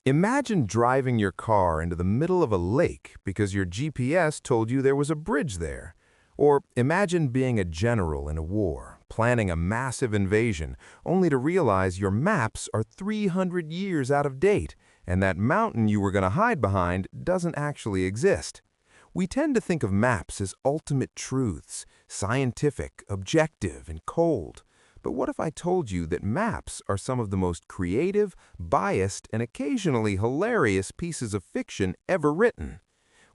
Imagine driving your car into the middle of a lake because your GPS told you there was a bridge there. Or imagine being a general in a war, planning a massive invasion, only to realize your maps are 300 years out of date, and that mountain you were going to hide behind doesn't actually exist. We tend to think of maps as ultimate truths, scientific, objective, and cold. But what if I told you that maps are some of the most creative, biased, and occasionally hilarious pieces of fiction ever written?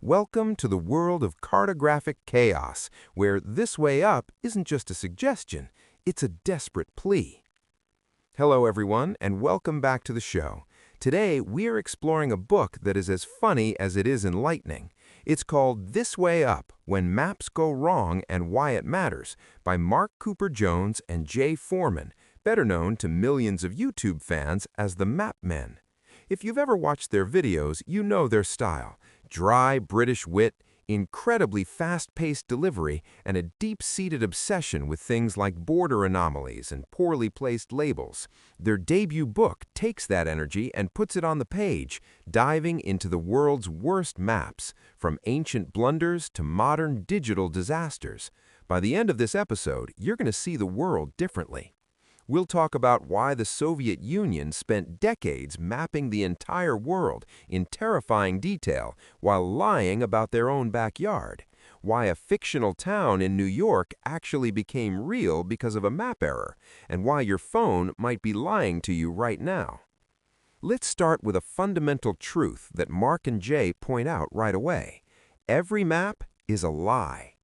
Welcome to the world of cartographic chaos, where this way up isn't just a suggestion, it's a desperate plea. Hello everyone, and welcome back to the show. Today, we are exploring a book that is as funny as it is enlightening. It's called This Way Up, When Maps Go Wrong and Why It Matters, by Mark Cooper-Jones and Jay Foreman, better known to millions of YouTube fans as the Map Men. If you've ever watched their videos, you know their style. Dry British wit, incredibly fast-paced delivery, and a deep-seated obsession with things like border anomalies and poorly placed labels. Their debut book takes that energy and puts it on the page, diving into the world's worst maps, from ancient blunders to modern digital disasters. By the end of this episode, you're going to see the world differently. We'll talk about why the Soviet Union spent decades mapping the entire world in terrifying detail while lying about their own backyard, why a fictional town in New York actually became real because of a map error, and why your phone might be lying to you right now. Let's start with a fundamental truth that Mark and Jay point out right away. Every map is a lie.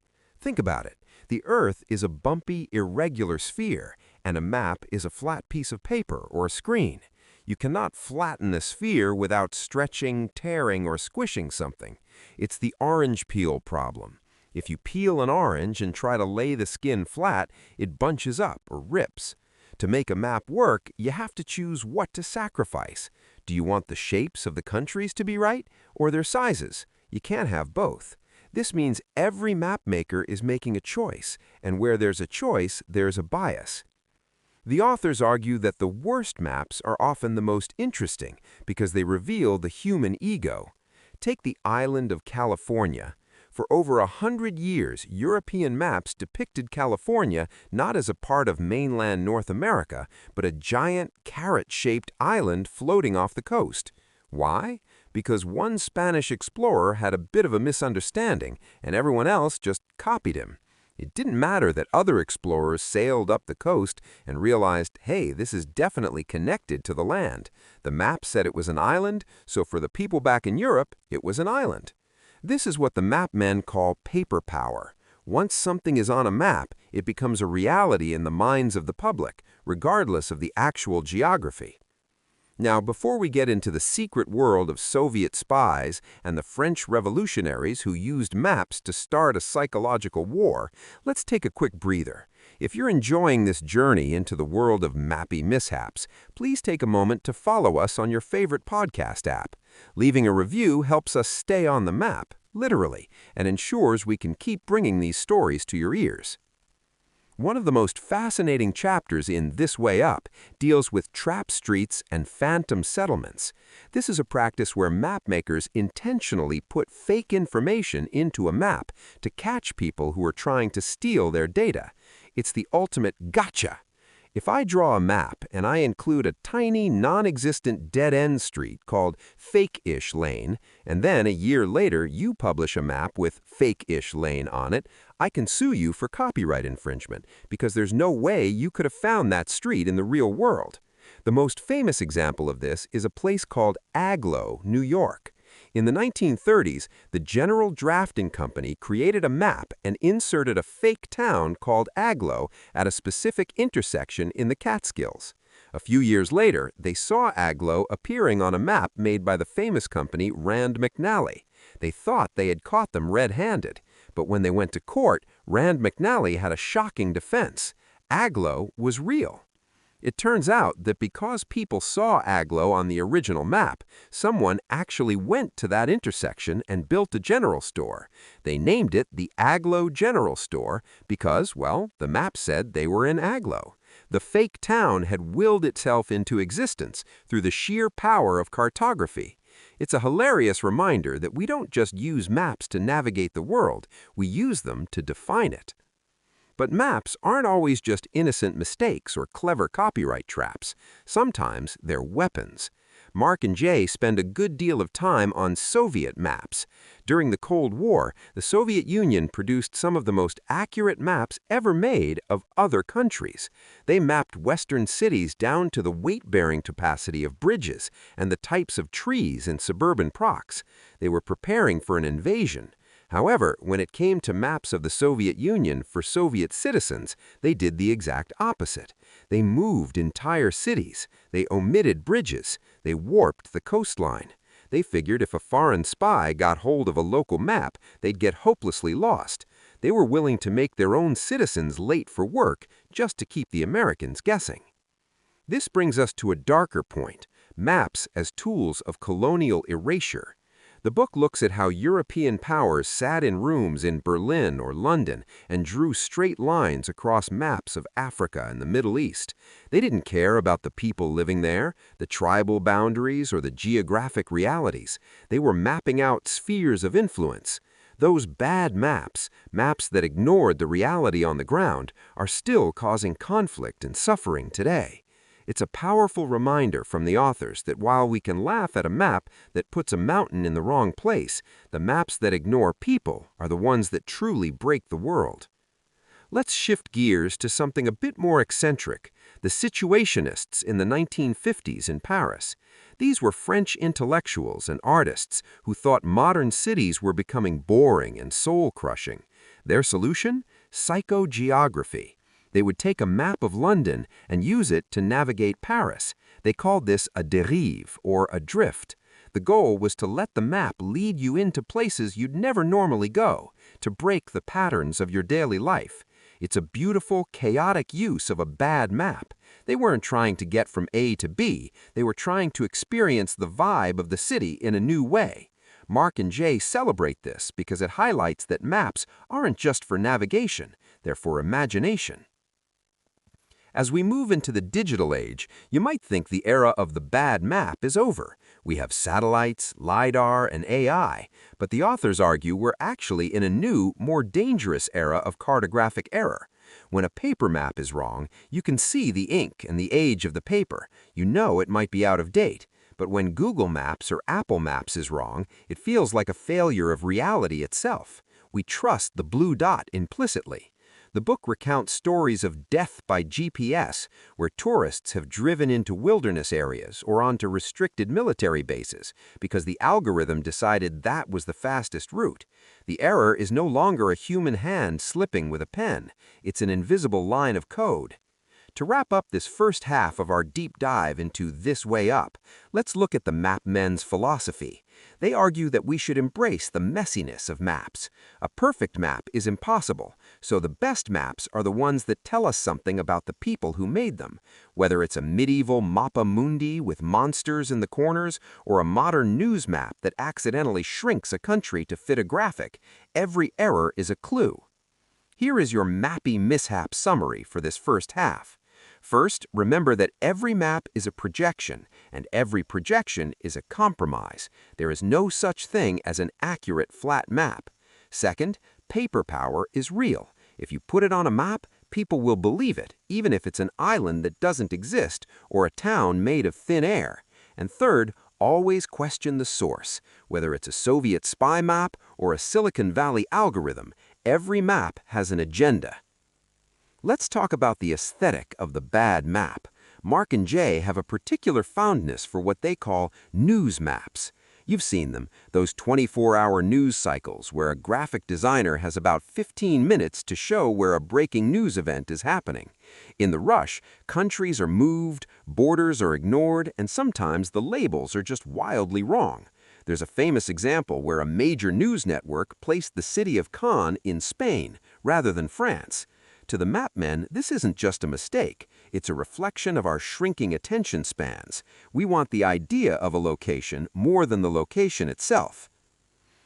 Think about it. The Earth is a bumpy, irregular sphere, and a map is a flat piece of paper or a screen. You cannot flatten a sphere without stretching, tearing, or squishing something. It's the orange peel problem. If you peel an orange and try to lay the skin flat, it bunches up or rips. To make a map work, you have to choose what to sacrifice. Do you want the shapes of the countries to be right, or their sizes? You can't have both. This means every map maker is making a choice, and where there's a choice, there's a bias. The authors argue that the worst maps are often the most interesting because they reveal the human ego. Take the island of California. For over 100 years, European maps depicted California not as a part of mainland North America, but a giant carrot-shaped island floating off the coast. Why? Because one Spanish explorer had a bit of a misunderstanding, and everyone else just copied him. It didn't matter that other explorers sailed up the coast and realized, hey, this is definitely connected to the land. The map said it was an island, so for the people back in Europe, it was an island. This is what the map men call paper power. Once something is on a map, it becomes a reality in the minds of the public, regardless of the actual geography. Now, before we get into the secret world of Soviet spies and the French revolutionaries who used maps to start a psychological war, let's take a quick breather. If you're enjoying this journey into the world of mappy mishaps, please take a moment to follow us on your favorite podcast app. Leaving a review helps us stay on the map, literally, and ensures we can keep bringing these stories to your ears. One of the most fascinating chapters in This Way Up deals with trap streets and phantom settlements. This is a practice where map makers intentionally put fake information into a map to catch people who are trying to steal their data. It's the ultimate gotcha. If I draw a map and I include a tiny, non-existent dead-end street called Fake-ish Lane, and then a year later you publish a map with Fake-ish Lane on it, I can sue you for copyright infringement because there's no way you could have found that street in the real world. The most famous example of this is a place called Agloe, New York. In the 1930s, the General Drafting Company created a map and inserted a fake town called Agloe at a specific intersection in the Catskills. A few years later, they saw Agloe appearing on a map made by the famous company Rand McNally. They thought they had caught them red-handed, but when they went to court, Rand McNally had a shocking defense. Agloe was real. It turns out that because people saw Agloe on the original map, someone actually went to that intersection and built a general store. They named it the Agloe General Store because, well, the map said they were in Agloe. The fake town had willed itself into existence through the sheer power of cartography. It's a hilarious reminder that we don't just use maps to navigate the world, we use them to define it. But maps aren't always just innocent mistakes or clever copyright traps. Sometimes they're weapons. Mark and Jay spend a good deal of time on Soviet maps. During the Cold War, the Soviet Union produced some of the most accurate maps ever made of other countries. They mapped Western cities down to the weight-bearing capacity of bridges and the types of trees in suburban parks. They were preparing for an invasion. However, when it came to maps of the Soviet Union for Soviet citizens, they did the exact opposite. They moved entire cities. They omitted bridges. They warped the coastline. They figured if a foreign spy got hold of a local map, they'd get hopelessly lost. They were willing to make their own citizens late for work just to keep the Americans guessing. This brings us to a darker point: maps as tools of colonial erasure. The book looks at how European powers sat in rooms in Berlin or London and drew straight lines across maps of Africa and the Middle East. They didn't care about the people living there, the tribal boundaries, or the geographic realities. They were mapping out spheres of influence. Those bad maps, maps that ignored the reality on the ground, are still causing conflict and suffering today. It's a powerful reminder from the authors that while we can laugh at a map that puts a mountain in the wrong place, the maps that ignore people are the ones that truly break the world. Let's shift gears to something a bit more eccentric: the Situationists in the 1950s in Paris. These were French intellectuals and artists who thought modern cities were becoming boring and soul-crushing. Their solution? Psychogeography. They would take a map of London and use it to navigate Paris. They called this a dérive, or a drift. The goal was to let the map lead you into places you'd never normally go, to break the patterns of your daily life. It's a beautiful, chaotic use of a bad map. They weren't trying to get from A to B. They were trying to experience the vibe of the city in a new way. Mark and Jay celebrate this because it highlights that maps aren't just for navigation, they're for imagination. As we move into the digital age, you might think the era of the bad map is over. We have satellites, LiDAR, and AI, but the authors argue we're actually in a new, more dangerous era of cartographic error. When a paper map is wrong, you can see the ink and the age of the paper. You know it might be out of date. But when Google Maps or Apple Maps is wrong, it feels like a failure of reality itself. We trust the blue dot implicitly. The book recounts stories of death by GPS, where tourists have driven into wilderness areas or onto restricted military bases because the algorithm decided that was the fastest route. The error is no longer a human hand slipping with a pen. It's an invisible line of code. To wrap up this first half of our deep dive into This Way Up, let's look at the map men's philosophy. They argue that we should embrace the messiness of maps. A perfect map is impossible, so the best maps are the ones that tell us something about the people who made them. Whether it's a medieval mappa mundi with monsters in the corners or a modern news map that accidentally shrinks a country to fit a graphic, every error is a clue. Here is your mappy mishap summary for this first half. First, remember that every map is a projection, and every projection is a compromise. There is no such thing as an accurate flat map. Second, paper power is real. If you put it on a map, people will believe it, even if it's an island that doesn't exist or a town made of thin air. And third, always question the source. Whether it's a Soviet spy map or a Silicon Valley algorithm, every map has an agenda. Let's talk about the aesthetic of the bad map. Mark and Jay have a particular fondness for what they call news maps. You've seen them, those 24-hour news cycles where a graphic designer has about 15 minutes to show where a breaking news event is happening. In the rush, countries are moved, borders are ignored, and sometimes the labels are just wildly wrong. There's a famous example where a major news network placed the city of Cannes in Spain rather than France. To the map men, this isn't just a mistake. It's a reflection of our shrinking attention spans. We want the idea of a location more than the location itself.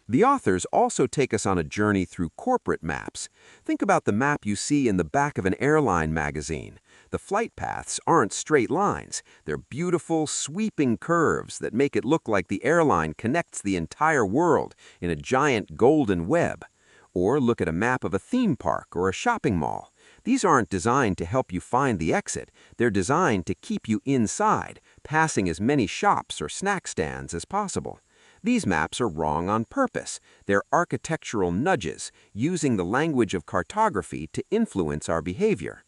The authors also take us on a journey through corporate maps. Think about the map you see in the back of an airline magazine. The flight paths aren't straight lines. They're beautiful, sweeping curves that make it look like the airline connects the entire world in a giant golden web. Or look at a map of a theme park or a shopping mall. These aren't designed to help you find the exit. They're designed to keep you inside, passing as many shops or snack stands as possible. These maps are wrong on purpose. They're architectural nudges, using the language of cartography to influence our behavior.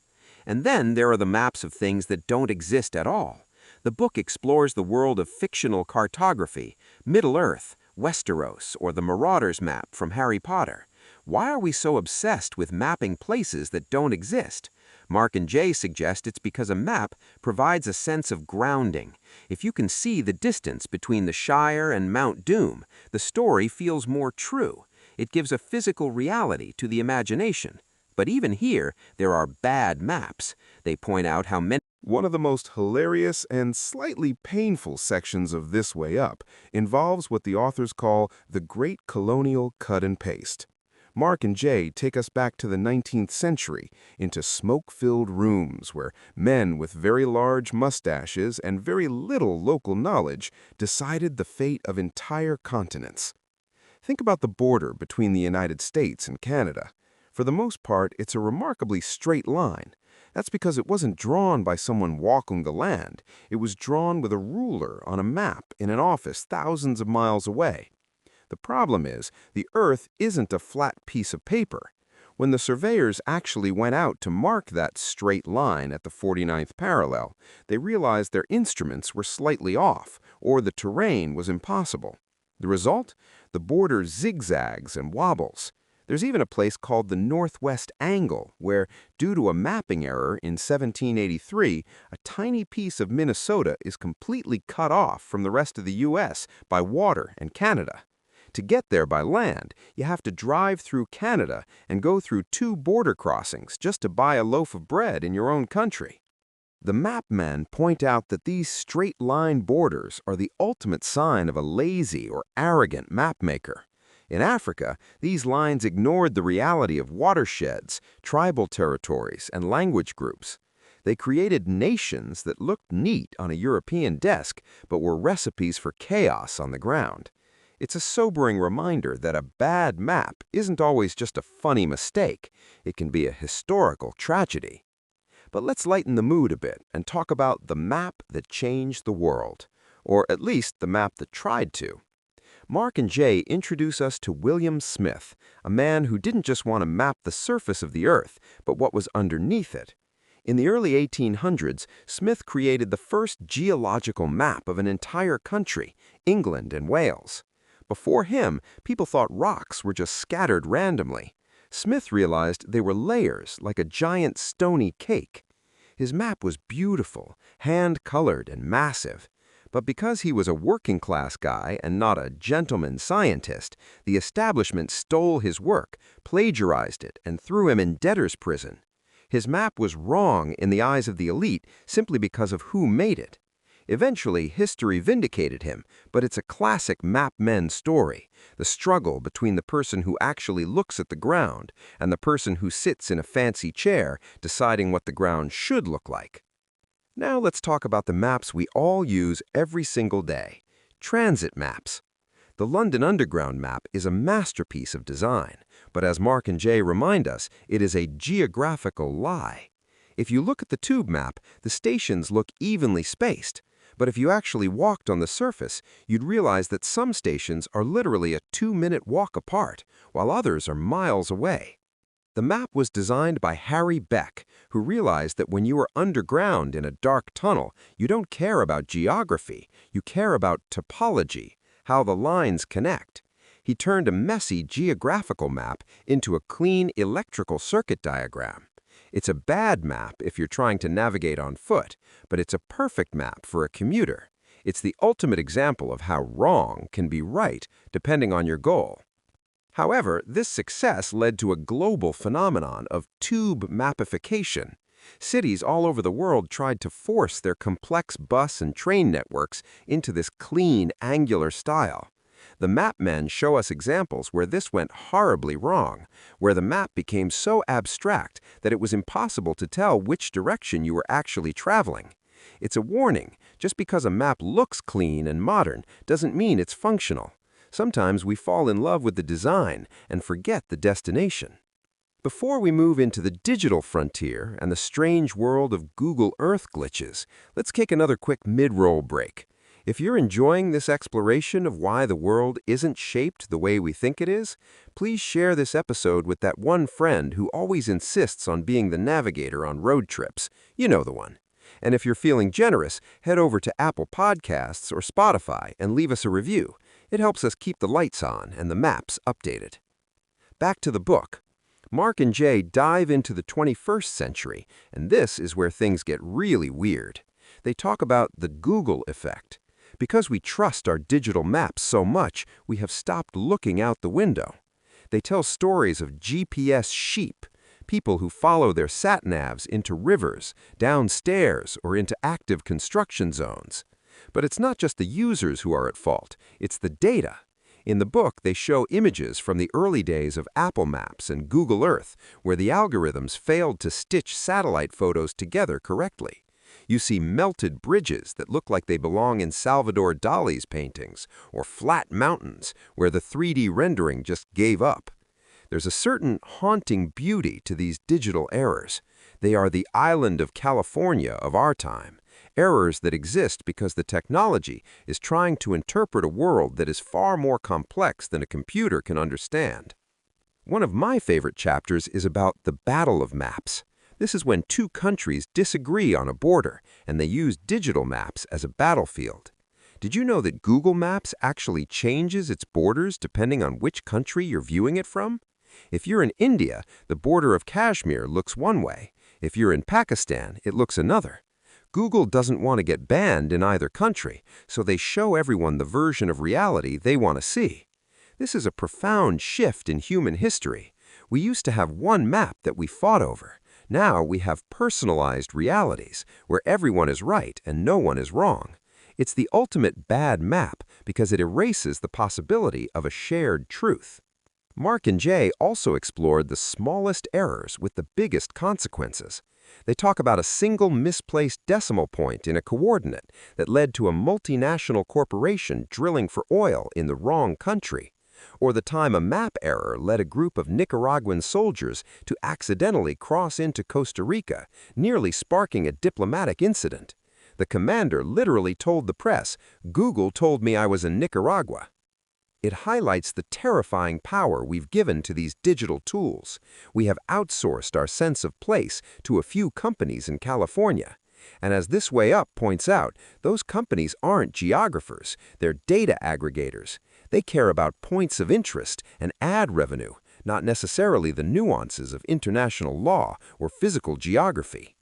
And then there are the maps of things that don't exist at all. The book explores the world of fictional cartography, Middle-earth, Westeros, or the Marauder's map from Harry Potter. Why are we so obsessed with mapping places that don't exist? Mark and Jay suggest it's because a map provides a sense of grounding. If you can see the distance between the Shire and Mount Doom, the story feels more true. It gives a physical reality to the imagination. But even here, there are bad maps. They point out how many. One of the most hilarious and slightly painful sections of This Way Up involves what the authors call the Great Colonial Cut and Paste. Mark and Jay take us back to the 19th century, into smoke-filled rooms where men with very large mustaches and very little local knowledge decided the fate of entire continents. Think about the border between the United States and Canada. For the most part, it's a remarkably straight line. That's because it wasn't drawn by someone walking the land. It was drawn with a ruler on a map in an office thousands of miles away. The problem is, the Earth isn't a flat piece of paper. When the surveyors actually went out to mark that straight line at the 49th parallel, they realized their instruments were slightly off, or the terrain was impossible. The result? The border zigzags and wobbles. There's even a place called the Northwest Angle, where, due to a mapping error in 1783, a tiny piece of Minnesota is completely cut off from the rest of the U.S. by water and Canada. To get there by land, you have to drive through Canada and go through 2 border crossings just to buy a loaf of bread in your own country. The map men point out that these straight-line borders are the ultimate sign of a lazy or arrogant mapmaker. In Africa, these lines ignored the reality of watersheds, tribal territories, and language groups. They created nations that looked neat on a European desk but were recipes for chaos on the ground. It's a sobering reminder that a bad map isn't always just a funny mistake. It can be a historical tragedy. But let's lighten the mood a bit and talk about the map that changed the world, or at least the map that tried to. Mark and Jay introduce us to William Smith, a man who didn't just want to map the surface of the Earth, but what was underneath it. In the early 1800s, Smith created the first geological map of an entire country, England and Wales. Before him, people thought rocks were just scattered randomly. Smith realized they were layers, like a giant stony cake. His map was beautiful, hand-colored, and massive. But because he was a working-class guy and not a gentleman scientist, the establishment stole his work, plagiarized it, and threw him in debtor's prison. His map was wrong in the eyes of the elite simply because of who made it. Eventually, history vindicated him, but it's a classic map men story, the struggle between the person who actually looks at the ground and the person who sits in a fancy chair deciding what the ground should look like. Now let's talk about the maps we all use every single day, transit maps. The London Underground map is a masterpiece of design, but as Mark and Jay remind us, it is a geographical lie. If you look at the tube map, the stations look evenly spaced. But if you actually walked on the surface, you'd realize that some stations are literally a 2-minute walk apart, while others are miles away. The map was designed by Harry Beck, who realized that when you are underground in a dark tunnel, you don't care about geography, you care about topology, how the lines connect. He turned a messy geographical map into a clean electrical circuit diagram. It's a bad map if you're trying to navigate on foot, but it's a perfect map for a commuter. It's the ultimate example of how wrong can be right, depending on your goal. However, this success led to a global phenomenon of tube mapification. Cities all over the world tried to force their complex bus and train networks into this clean, angular style. The map men show us examples where this went horribly wrong, where the map became so abstract that it was impossible to tell which direction you were actually traveling. It's a warning. Just because a map looks clean and modern doesn't mean it's functional. Sometimes we fall in love with the design and forget the destination. Before we move into the digital frontier and the strange world of Google Earth glitches, let's take another quick mid-roll break. If you're enjoying this exploration of why the world isn't shaped the way we think it is, please share this episode with that one friend who always insists on being the navigator on road trips. You know the one. And if you're feeling generous, head over to Apple Podcasts or Spotify and leave us a review. It helps us keep the lights on and the maps updated. Back to the book. Mark and Jay dive into the 21st century, and this is where things get really weird. They talk about the Google effect. Because we trust our digital maps so much, we have stopped looking out the window. They tell stories of GPS sheep, people who follow their sat-navs into rivers, downstairs, or into active construction zones. But it's not just the users who are at fault, it's the data. In the book, they show images from the early days of Apple Maps and Google Earth, where the algorithms failed to stitch satellite photos together correctly. You see melted bridges that look like they belong in Salvador Dali's paintings, or flat mountains where the 3D rendering just gave up. There's a certain haunting beauty to these digital errors. They are the island of California of our time. Errors that exist because the technology is trying to interpret a world that is far more complex than a computer can understand. One of my favorite chapters is about the Battle of Maps. This is when two countries disagree on a border, and they use digital maps as a battlefield. Did you know that Google Maps actually changes its borders depending on which country you're viewing it from? If you're in India, the border of Kashmir looks one way. If you're in Pakistan, it looks another. Google doesn't want to get banned in either country, so they show everyone the version of reality they want to see. This is a profound shift in human history. We used to have one map that we fought over. Now we have personalized realities, where everyone is right and no one is wrong. It's the ultimate bad map because it erases the possibility of a shared truth. Mark and Jay also explored the smallest errors with the biggest consequences. They talk about a single misplaced decimal point in a coordinate that led to a multinational corporation drilling for oil in the wrong country, or the time a map error led a group of Nicaraguan soldiers to accidentally cross into Costa Rica, nearly sparking a diplomatic incident. The commander literally told the press, "Google told me I was in Nicaragua." It highlights the terrifying power we've given to these digital tools. We have outsourced our sense of place to a few companies in California. And as This Way Up points out, those companies aren't geographers, they're data aggregators. They care about points of interest and ad revenue, not necessarily the nuances of international law or physical geography.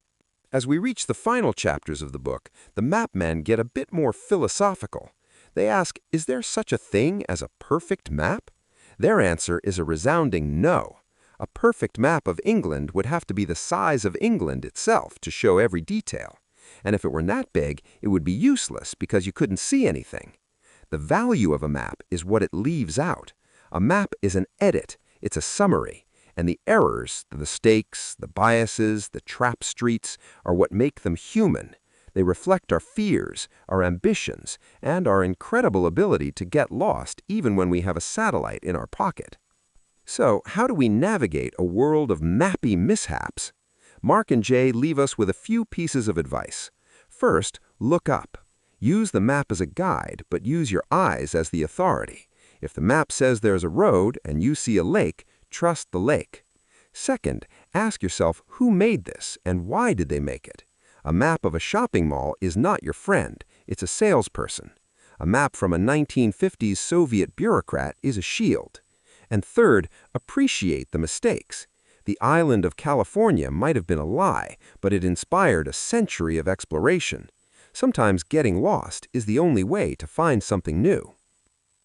As we reach the final chapters of the book, the map men get a bit more philosophical. They ask, is there such a thing as a perfect map? Their answer is a resounding no. A perfect map of England would have to be the size of England itself to show every detail. And if it were that big, it would be useless because you couldn't see anything. The value of a map is what it leaves out. A map is an edit, it's a summary. And the errors, the mistakes, the biases, the trap streets are what make them human. They reflect our fears, our ambitions, and our incredible ability to get lost even when we have a satellite in our pocket. So, how do we navigate a world of mappy mishaps? Mark and Jay leave us with a few pieces of advice. First, look up. Use the map as a guide, but use your eyes as the authority. If the map says there's a road and you see a lake, trust the lake. Second, ask yourself who made this and why did they make it? A map of a shopping mall is not your friend, it's a salesperson. A map from a 1950s Soviet bureaucrat is a shield. And third, appreciate the mistakes. The island of California might have been a lie, but it inspired a century of exploration. Sometimes getting lost is the only way to find something new.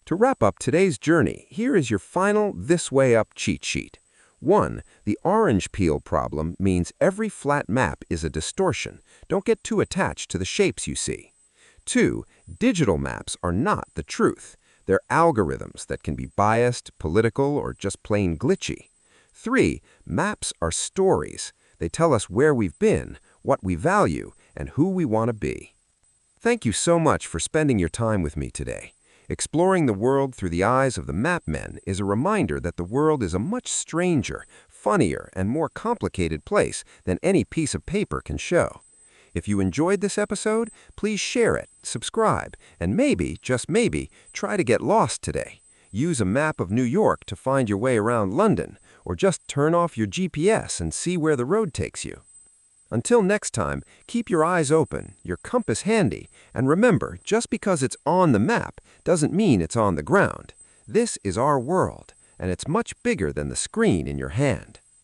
To wrap up today's journey, here is your final This Way Up cheat sheet. 1. The orange peel problem means every flat map is a distortion. Don't get too attached to the shapes you see. 2. Digital maps are not the truth. They're algorithms that can be biased, political, or just plain glitchy. 3. Maps are stories. They tell us where we've been, what we value, and who we want to be. Thank you so much for spending your time with me today. Exploring the world through the eyes of the map men is a reminder that the world is a much stranger, funnier, and more complicated place than any piece of paper can show. If you enjoyed this episode, please share it, subscribe, and maybe, just maybe, try to get lost today. Use a map of New York to find your way around London, or just turn off your GPS and see where the road takes you. Until next time, keep your eyes open, your compass handy, and remember, just because it's on the map doesn't mean it's on the ground. This is our world, and it's much bigger than the screen in your hand.